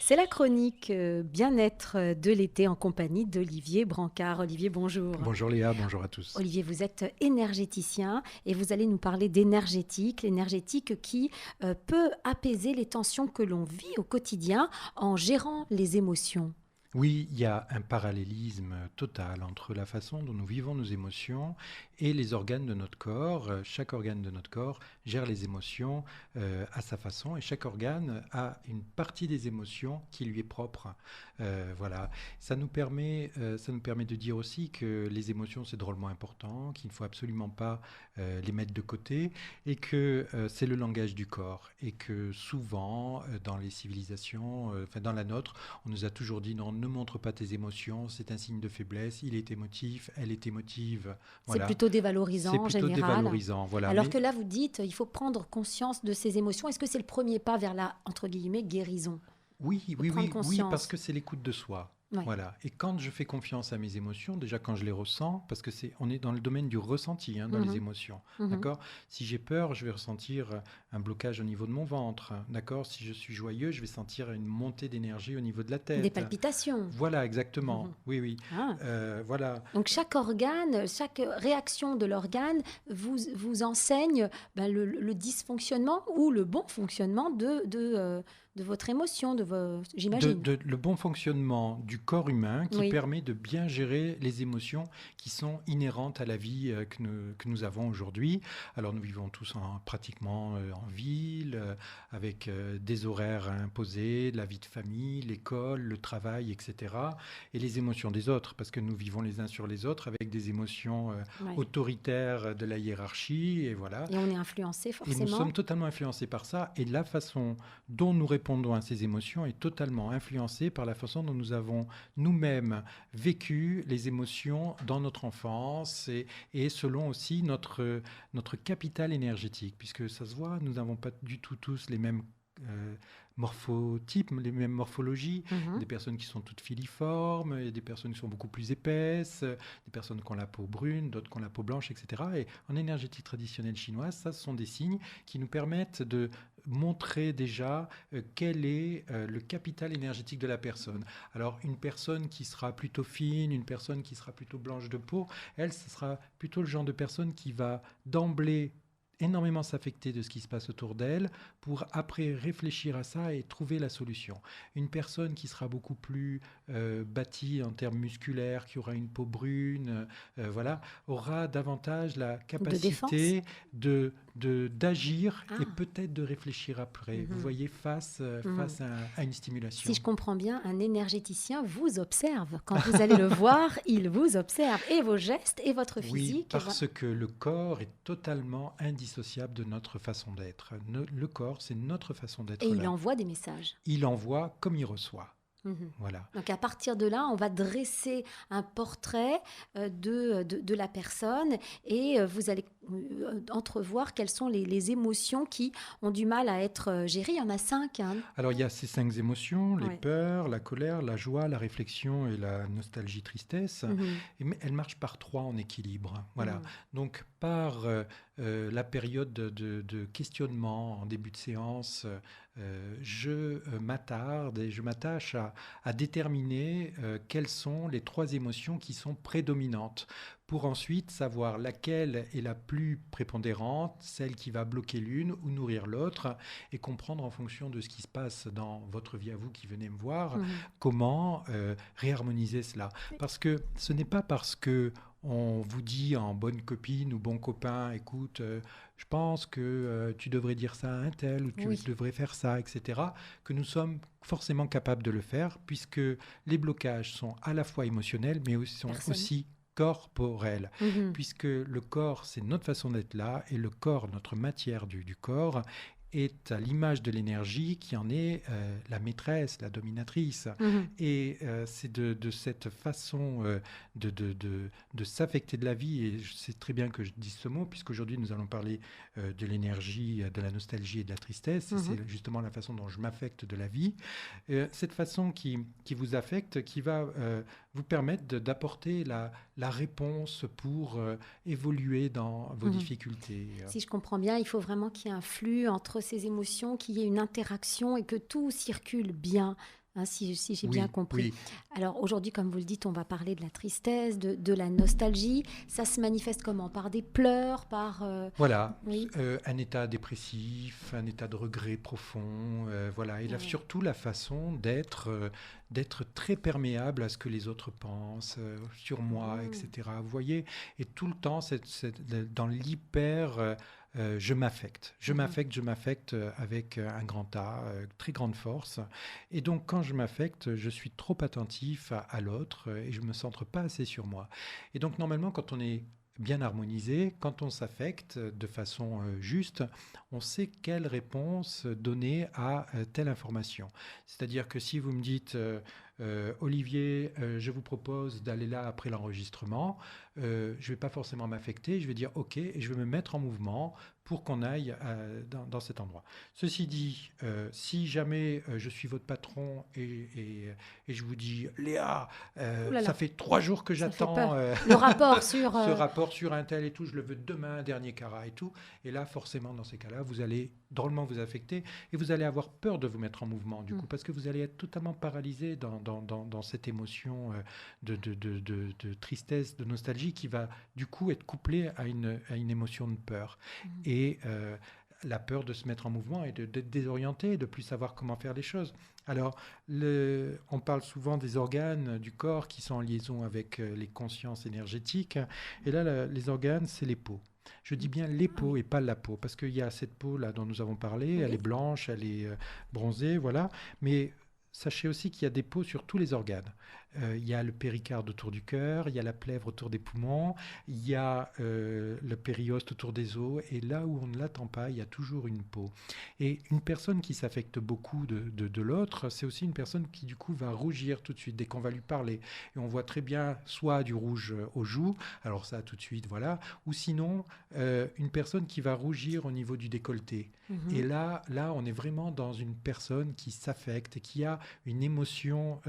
C'est la chronique bien-être de l'été en compagnie d'Olivier Brancard. Olivier, bonjour. Bonjour Léa, bonjour à tous. Olivier, vous êtes énergéticien et vous allez nous parler d'énergétique, l'énergétique qui peut apaiser les tensions que l'on vit au quotidien en gérant les émotions. Oui, il y a un parallélisme total entre la façon dont nous vivons nos émotions et les organes de notre corps. Chaque organe de notre corps gère les émotions à sa façon et chaque organe a une partie des émotions qui lui est propre. Voilà, ça nous permet de dire aussi que les émotions c'est drôlement important, qu'il ne faut absolument pas les mettre de côté et que c'est le langage du corps et que souvent dans les civilisations, enfin dans la nôtre, on nous a toujours dit non, ne montre pas tes émotions, c'est un signe de faiblesse, il est émotif, elle est émotive. C'est Voilà. plutôt dévalorisant C'est en plutôt général. dévalorisant. Voilà. Alors Mais que là, vous dites, il faut prendre conscience de ses émotions. Est-ce que c'est le premier pas vers la, entre guillemets, guérison? oui, De oui, prendre oui, oui, parce conscience. que c'est l'écoute de soi. Oui. Voilà. Et quand je fais confiance à mes émotions, déjà quand je les ressens, parce que on est dans le domaine du ressenti, dans les Mhm. émotions, Mhm. d'accord? Si j'ai peur, je vais ressentir un blocage au niveau de mon ventre, d'accord? Si je suis joyeux, je vais sentir une montée d'énergie au niveau de la Des tête. palpitations. Voilà, exactement. Mhm. Oui, oui. Ah. Voilà. Donc chaque organe, chaque réaction de l'organe vous enseigne le dysfonctionnement ou le bon fonctionnement de votre émotion, j'imagine. Le bon fonctionnement du corps humain qui Oui. permet de bien gérer les émotions qui sont inhérentes à la vie que nous avons aujourd'hui. Alors nous vivons tous pratiquement en ville, avec des horaires imposés, la vie de famille, l'école, le travail, etc. Et les émotions des autres, parce que nous vivons les uns sur les autres avec des émotions Ouais. autoritaires de la hiérarchie, et voilà. Et on est influencé Et nous forcément. sommes totalement influencés par ça. Et la façon dont nous répondons à ces émotions est totalement influencée par la façon dont nous avons nous-mêmes vécu les émotions dans notre enfance et selon aussi notre capital énergétique. Puisque ça se voit, nous n'avons pas du tout tous les mêmes morphotypes, les mêmes morphologies. Mhm. Des personnes qui sont toutes filiformes, et des personnes qui sont beaucoup plus épaisses, des personnes qui ont la peau brune, d'autres qui ont la peau blanche, etc. Et en énergétique traditionnelle chinoise, ça, ce sont des signes qui nous permettent de montrer déjà quel est le capital énergétique de la personne. Alors, une personne qui sera plutôt fine, une personne qui sera plutôt blanche de peau, elle, ce sera plutôt le genre de personne qui va d'emblée énormément s'affecter de ce qui se passe autour d'elle pour après réfléchir à ça et trouver la solution. Une personne qui sera beaucoup plus bâtie en termes musculaires, qui aura une peau brune, voilà, aura davantage la De défense. capacité d'agir et Ah. peut-être de réfléchir après. Vous Mhm. voyez, face Mhm. à une Si stimulation. je comprends bien, un énergéticien vous observe. Quand vous allez le voir, il vous observe. Et vos gestes, et votre Oui, physique. parce que le corps est totalement indissociable de notre façon d'être. Le corps, c'est notre façon Et d'être il là. envoie des messages. Il envoie comme il reçoit. Mhm. Voilà. Donc à partir de là, on va dresser un portrait de la personne et vous allez entrevoir quelles sont les émotions qui ont du mal à être gérées. Il y en a 5. Hein. Alors, il y a ces 5 émotions, les Ouais. peurs, la colère, la joie, la réflexion et la nostalgie-tristesse. Mhm. Elles marchent par 3 en équilibre. Voilà. Mhm. Donc, par la période de questionnement en début de séance, je m'attarde et je m'attache à déterminer quelles sont les 3 émotions qui sont prédominantes pour ensuite savoir laquelle est la plus prépondérante, celle qui va bloquer l'une ou nourrir l'autre, et comprendre en fonction de ce qui se passe dans votre vie à vous qui venez me voir, Mhm. comment réharmoniser cela. Parce que ce n'est pas parce que on vous dit en bonne copine ou bon copain, écoute, je pense que tu devrais dire ça à un tel ou tu Oui. devrais faire ça, etc., que nous sommes forcément capables de le faire, puisque les blocages sont à la fois émotionnels, mais aussi, sont Personne. aussi corporels, Mhm. puisque le corps, c'est notre façon d'être là, et le corps, notre matière du corps, est à l'image de l'énergie qui en est la maîtresse, la dominatrice. Mhm. Et c'est de cette façon de s'affecter de la vie, et c'est très bien que je dise ce mot, puisqu'aujourd'hui nous allons parler de l'énergie, de la nostalgie et de la tristesse, et Mhm. c'est justement la façon dont je m'affecte de la vie. Cette façon qui vous affecte, qui va vous permettre d'apporter la réponse pour évoluer dans vos Mhm. difficultés. Si je comprends bien, il faut vraiment qu'il y ait un flux entre ces émotions, qu'il y ait une interaction et que tout circule bien hein, si j'ai Oui, bien compris. oui. Alors aujourd'hui, comme vous le dites, on va parler de la tristesse, de la nostalgie. Ça se manifeste comment? Par des pleurs, par... Voilà, Oui. un état dépressif, un état de regret profond, voilà. Et là, Ouais. surtout la façon d'être très perméable à ce que les autres pensent sur moi, Mm. etc. Vous voyez, et tout le temps, dans l'hyper, je m'affecte. Mhm. Je m'affecte avec un grand A, très grande force. Et donc, quand je m'affecte, je suis trop attentif à l'autre et je me centre pas assez sur moi. Et donc, normalement, quand on est bien harmonisé, quand on s'affecte de façon juste, on sait quelle réponse donner à telle information. C'est-à-dire que si vous me dites, Olivier, je vous propose d'aller là après l'enregistrement, je ne vais pas forcément m'affecter, je vais dire OK et je vais me mettre en mouvement pour qu'on aille dans cet endroit. Ceci dit, si jamais je suis votre patron et je vous dis, Léa, Ouh là ça là, fait 3 jours que ça fait j'attends peur. Le rapport sur... ce rapport sur un tel et tout, je le veux demain, dernier carat et tout. Et là, forcément, dans ces cas-là, vous allez drôlement vous affecter et vous allez avoir peur de vous mettre en mouvement, du coup, parce que vous allez être totalement paralysé dans cette émotion de tristesse, de nostalgie qui va, du coup, être couplée à une émotion de peur. Et la peur de se mettre en mouvement et d'être désorienté, de plus savoir comment faire les choses. Alors, on parle souvent des organes du corps qui sont en liaison avec les consciences énergétiques. Et là, les organes, c'est les peaux. Je dis bien les Ah oui. peaux et pas la peau, parce qu'il y a cette peau-là dont nous avons parlé, elle est Oui. blanche, elle est bronzée, voilà. Mais sachez aussi qu'il y a des peaux sur tous les organes. Il y a le péricarde autour du cœur, il y a la plèvre autour des poumons, il y a le périoste autour des os, et là où on ne l'attend pas, il y a toujours une peau. Et une personne qui s'affecte beaucoup de l'autre, c'est aussi une personne qui du coup va rougir tout de suite dès qu'on va lui parler. Et on voit très bien soit du rouge aux joues, alors ça tout de suite, voilà, ou sinon une personne qui va rougir au niveau du décolleté. Et Mhm. là, on est vraiment dans une personne qui s'affecte et qui a une émotion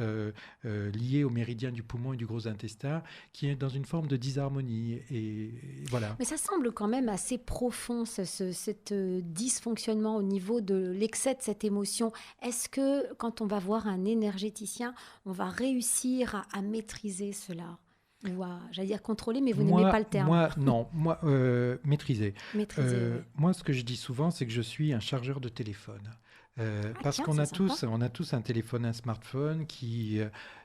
liée au méridien du poumon et du gros intestin, qui est dans une forme de disharmonie. Et voilà. Mais ça semble quand même assez profond, cet dysfonctionnement au niveau de l'excès de cette émotion. Est-ce que quand on va voir un énergéticien, on va réussir à maîtriser cela? Ou à, j'allais dire contrôler, mais vous n'aimez pas le terme. Non, moi, maîtriser. Maîtriser, oui. Moi, ce que je dis souvent, c'est que je suis un chargeur de téléphone. Ah Parce tiens, qu'on c'est a sympa. tous, un téléphone, un smartphone qui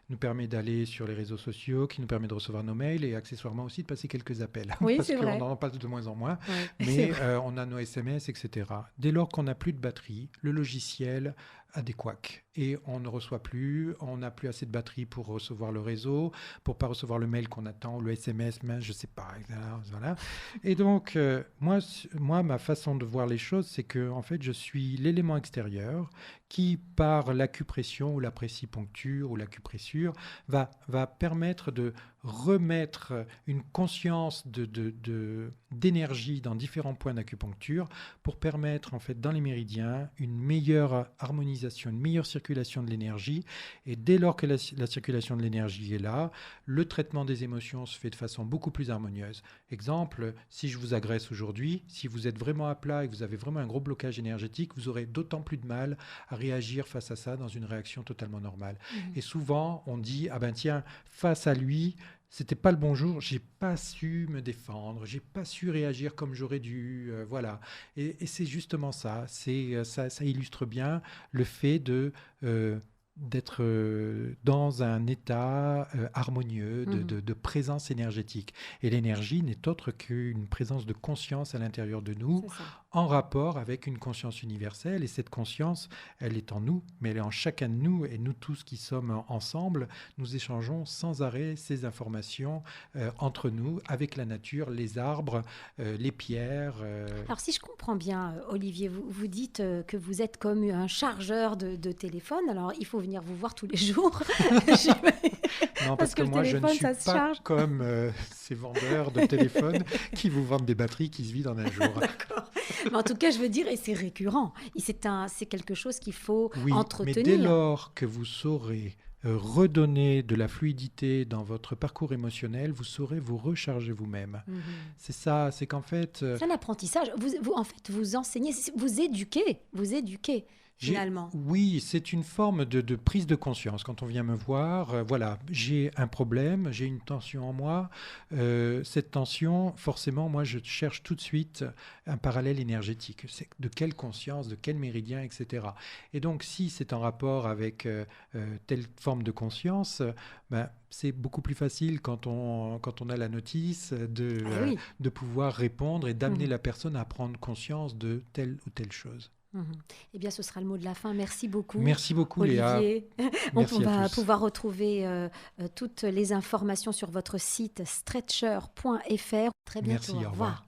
nous permet d'aller sur les réseaux sociaux, qui nous permet de recevoir nos mails et accessoirement aussi de passer quelques appels, Oui, parce c'est qu'on vrai. en passe de moins en moins, Oui, c'est mais vrai. on a nos SMS, etc. Dès lors qu'on n'a plus de batterie, le logiciel a des couacs et on ne reçoit plus, on n'a plus assez de batterie pour recevoir le réseau, pour pas recevoir le mail qu'on attend, le SMS, mais je sais pas, etc. Voilà. Et donc, moi, ma façon de voir les choses, c'est que en fait, je suis l'élément extérieur qui, par l'acupression ou la pressipuncture ou l'acupressure, va permettre de remettre une conscience d'énergie dans différents points d'acupuncture pour permettre en fait dans les méridiens une meilleure harmonisation, une meilleure circulation de l'énergie. Et dès lors que la circulation de l'énergie est là, le traitement des émotions se fait de façon beaucoup plus harmonieuse. Exemple, si je vous agresse aujourd'hui, si vous êtes vraiment à plat et que vous avez vraiment un gros blocage énergétique, vous aurez d'autant plus de mal à réagir face à ça dans une réaction totalement normale. Mhm. Et souvent, on dit, ah ben tiens, face à lui, c'était pas le bon jour, j'ai pas su me défendre, j'ai pas su réagir comme j'aurais dû, voilà. Et c'est justement ça, ça illustre bien le fait d'être dans un état harmonieux Mhm. de présence énergétique. Et l'énergie n'est autre qu'une présence de conscience à l'intérieur de nous, C'est ça. en rapport avec une conscience universelle. Et cette conscience, elle est en nous, mais elle est en chacun de nous. Et nous tous qui sommes ensemble, nous échangeons sans arrêt ces informations entre nous, avec la nature, les arbres, les pierres. Alors, si je comprends bien, Olivier, vous dites que vous êtes comme un chargeur de téléphone. Alors, il faut venir vous voir tous les jours. Non, parce Parce que que le moi, je ne téléphone, suis ça se pas charge. comme ces vendeurs de téléphones qui vous vendent des batteries qui se vident en un jour. D'accord. Mais en tout cas, je veux dire, et c'est récurrent. C'est quelque chose qu'il faut Oui, mais dès entretenir. lors que vous saurez redonner de la fluidité dans votre parcours émotionnel, vous saurez vous recharger vous-même. Mhm. C'est ça, c'est qu'en fait, C'est un apprentissage. En fait, vous enseignez, vous éduquez. Vous éduquez. finalement. Oui, c'est une forme de prise de conscience. Quand on vient me voir, voilà, j'ai un problème, j'ai une tension en moi. Cette tension, forcément, moi, je cherche tout de suite un parallèle énergétique. C'est de quelle conscience, de quel méridien, etc. Et donc, si c'est en rapport avec telle forme de conscience, ben, c'est beaucoup plus facile quand on a la notice Oui. de pouvoir répondre et d'amener Mhm. la personne à prendre conscience de telle ou telle chose. Mhm. Eh bien, ce sera le mot de la fin. Merci beaucoup, Merci beaucoup, Léa. Olivier. On Merci à va tous. pouvoir retrouver toutes les informations sur votre site stretcher.fr. Très bientôt. Merci, Au au revoir. revoir.